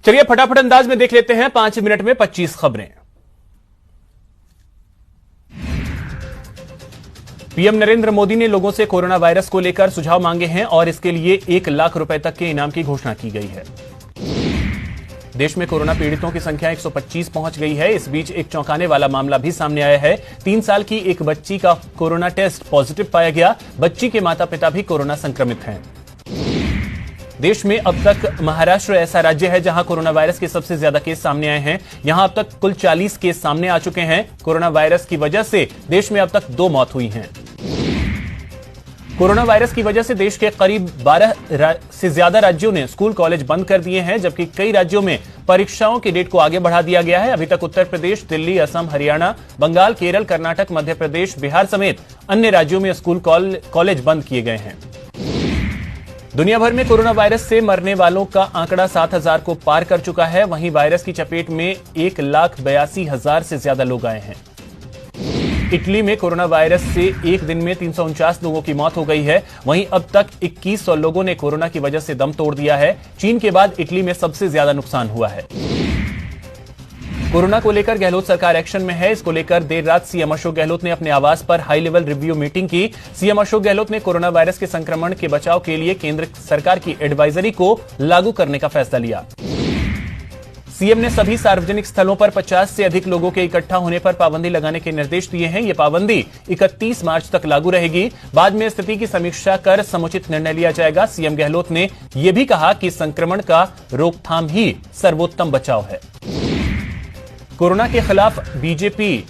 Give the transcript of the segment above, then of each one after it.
चलिए फटाफट अंदाज में देख लेते हैं 5 मिनट में 25 खबरें। पीएम नरेंद्र मोदी ने लोगों से कोरोना वायरस को लेकर सुझाव मांगे हैं और इसके लिए 1 लाख रुपए तक के इनाम की घोषणा की गई है। देश में कोरोना पीड़ितों की संख्या 125 पहुंच गई है। इस बीच एक चौंकाने वाला मामला भी सामने आया है। 3 साल की एक बच्ची का कोरोना टेस्ट पॉजिटिव पाया गया। बच्ची के माता पिता भी कोरोना संक्रमित हैं। देश में अब तक महाराष्ट्र ऐसा राज्य है जहां कोरोना वायरस के सबसे ज्यादा केस सामने आए हैं। यहां अब तक कुल 40 केस सामने आ चुके हैं। कोरोना वायरस की वजह से देश में अब तक 2 मौत हुई हैं। कोरोना वायरस की वजह से देश के करीब 12 से ज्यादा राज्यों ने स्कूल कॉलेज बंद कर दिए हैं, जबकि कई राज्यों में परीक्षाओं की डेट को आगे बढ़ा दिया गया है। अभी तक उत्तर प्रदेश, दिल्ली, असम, हरियाणा, बंगाल, केरल, कर्नाटक, मध्य प्रदेश, बिहार समेत अन्य राज्यों में स्कूल कॉलेज बंद किए गए हैं। दुनिया भर में कोरोना वायरस से मरने वालों का आंकड़ा 7,000 को पार कर चुका है। वहीं वायरस की चपेट में 1,82,000 से ज्यादा लोग आए हैं। इटली में कोरोना वायरस से एक दिन में 349 लोगों की मौत हो गई है। वहीं अब तक 2100 लोगों ने कोरोना की वजह से दम तोड़ दिया है। चीन के बाद इटली में सबसे ज्यादा नुकसान हुआ है। कोरोना को लेकर गहलोत सरकार एक्शन में है। इसको लेकर देर रात सीएम अशोक गहलोत ने अपने आवास पर हाई लेवल रिव्यू मीटिंग की। सीएम अशोक गहलोत ने कोरोना वायरस के संक्रमण के बचाव के लिए केंद्र सरकार की एडवाइजरी को लागू करने का फैसला लिया। सीएम ने सभी सार्वजनिक स्थलों पर 50 से अधिक लोगों के इकट्ठा होने पर पाबंदी लगाने के निर्देश दिए हैं। यह पाबंदी 31 मार्च तक लागू रहेगी। बाद में स्थिति की समीक्षा कर समुचित निर्णय लिया जाएगा। सीएम गहलोत ने यह भी कहा कि संक्रमण का रोकथाम ही सर्वोत्तम बचाव है। कोरोना के खिलाफ बीजेपी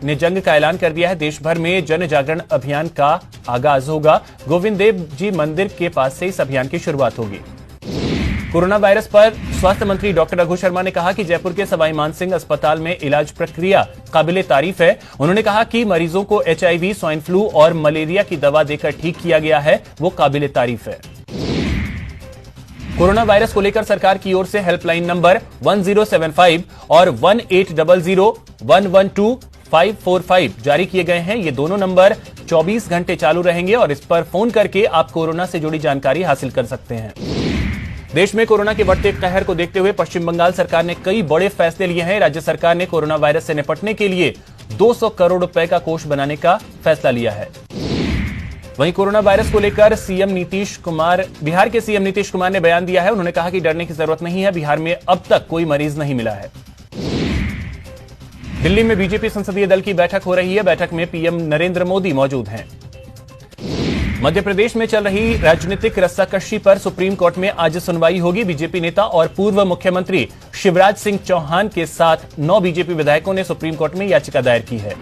ने जंग का ऐलान कर दिया है। देश भर में जन जागरण अभियान का आगाज होगा। गोविंद देव जी मंदिर के पास से इस अभियान की शुरुआत होगी। कोरोना वायरस पर स्वास्थ्य मंत्री डॉक्टर रघु शर्मा ने कहा कि जयपुर के सवाई मानसिंह अस्पताल में इलाज प्रक्रिया काबिले तारीफ है। उन्होंने कहा कि मरीजों को HIV, स्वाइन फ्लू और मलेरिया की दवा देकर ठीक किया गया है, वो काबिले तारीफ है। कोरोना वायरस को लेकर सरकार की ओर से हेल्पलाइन नंबर 1075 और 1800-112-545 जारी किए गए हैं। ये दोनों नंबर 24 घंटे चालू रहेंगे और इस पर फोन करके आप कोरोना से जुड़ी जानकारी हासिल कर सकते हैं। देश में कोरोना के बढ़ते कहर को देखते हुए पश्चिम बंगाल सरकार ने कई बड़े फैसले लिए हैं। राज्य सरकार ने कोरोना वायरस से निपटने के लिए 200 करोड़ रुपए का कोष बनाने का फैसला लिया है। वहीं कोरोना वायरस को लेकर बिहार के सीएम नीतीश कुमार ने बयान दिया है। उन्होंने कहा कि डरने की जरूरत नहीं है। बिहार में अब तक कोई मरीज नहीं मिला है। दिल्ली में बीजेपी संसदीय दल की बैठक हो रही है। बैठक में पीएम नरेंद्र मोदी मौजूद हैं। मध्य प्रदेश में चल रही राजनीतिक रस्साकशी पर सुप्रीम कोर्ट में आज सुनवाई होगी। बीजेपी नेता और पूर्व मुख्यमंत्री शिवराज सिंह चौहान के साथ 9 बीजेपी विधायकों ने सुप्रीम कोर्ट में याचिका दायर की है।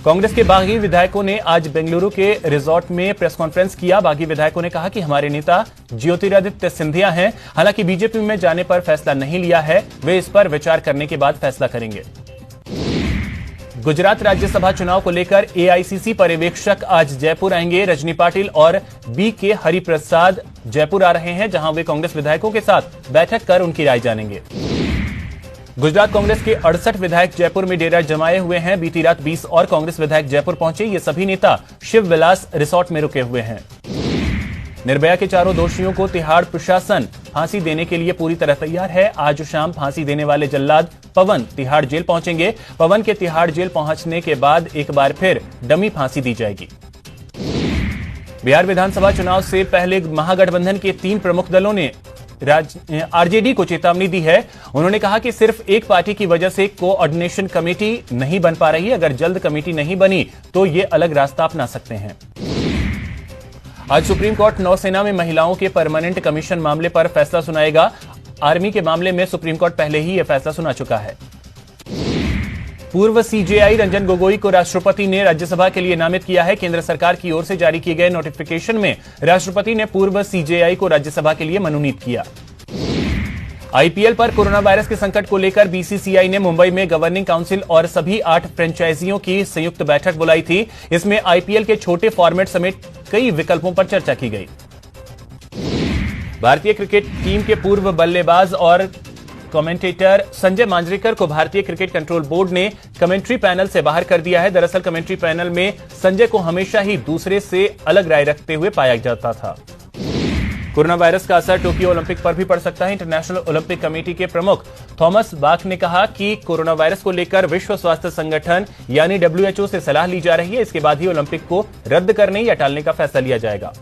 कांग्रेस के बागी विधायकों ने आज बेंगलुरु के रिजॉर्ट में प्रेस कॉन्फ्रेंस किया। बागी विधायकों ने कहा कि हमारे नेता ज्योतिरादित्य सिंधिया हैं। हालांकि बीजेपी में जाने पर फैसला नहीं लिया है। वे इस पर विचार करने के बाद फैसला करेंगे। गुजरात राज्यसभा चुनाव को लेकर एआईसीसी पर्यवेक्षक आज जयपुर आएंगे। रजनी पाटिल और BK हरिप्रसाद जयपुर आ रहे हैं, जहां वे कांग्रेस विधायकों के साथ बैठक कर उनकी राय जानेंगे। गुजरात कांग्रेस के 68 विधायक जयपुर में डेरा जमाए हुए हैं। बीती रात 20 और कांग्रेस विधायक जयपुर पहुंचे। ये सभी नेता शिव विलास रिसोर्ट में रुके हुए हैं। निर्भया के चारों दोषियों को तिहाड़ प्रशासन फांसी देने के लिए पूरी तरह तैयार है। आज शाम फांसी देने वाले जल्लाद पवन तिहाड़ जेल पहुंचेंगे। पवन के तिहाड़ जेल पहुंचने के बाद एक बार फिर डमी फांसी दी जाएगी। बिहार विधानसभा चुनाव से पहले महागठबंधन के 3 प्रमुख दलों ने आरजेडी को चेतावनी दी है। उन्होंने कहा कि सिर्फ एक पार्टी की वजह से कोऑर्डिनेशन कमेटी नहीं बन पा रही। अगर जल्द कमेटी नहीं बनी तो ये अलग रास्ता अपना सकते हैं। आज सुप्रीम कोर्ट नौसेना में महिलाओं के परमानेंट कमीशन मामले पर फैसला सुनाएगा। आर्मी के मामले में सुप्रीम कोर्ट पहले ही यह फैसला सुना चुका है। पूर्व सीजेआई रंजन गोगोई को राष्ट्रपति ने राज्यसभा के लिए नामित किया है। केंद्र सरकार की ओर से जारी किए गए नोटिफिकेशन में राष्ट्रपति ने पूर्व सीजेआई को राज्यसभा के लिए मनोनीत किया। आईपीएल पर कोरोना वायरस के संकट को लेकर बीसीसीआई ने मुंबई में गवर्निंग काउंसिल और सभी 8 फ्रेंचाइजियों की संयुक्त बैठक बुलाई थी। इसमें आईपीएल के छोटे फॉर्मेट समेत कई विकल्पों पर चर्चा की गई। भारतीय क्रिकेट टीम के पूर्व बल्लेबाज और कमेंटेटर संजय मांजरेकर को भारतीय क्रिकेट कंट्रोल बोर्ड ने कमेंट्री पैनल से बाहर कर दिया है। दरअसल कमेंट्री पैनल में संजय को हमेशा ही दूसरे से अलग राय रखते हुए पाया जाता था। कोरोना वायरस का असर टोक्यो ओलंपिक पर भी पड़ सकता है। इंटरनेशनल ओलंपिक कमेटी के प्रमुख थॉमस बाख ने कहा कि कोरोना वायरस को लेकर विश्व स्वास्थ्य संगठन यानी WHO से सलाह ली जा रही है। इसके बाद ही ओलंपिक को रद्द करने या टालने का फैसला लिया जाएगा।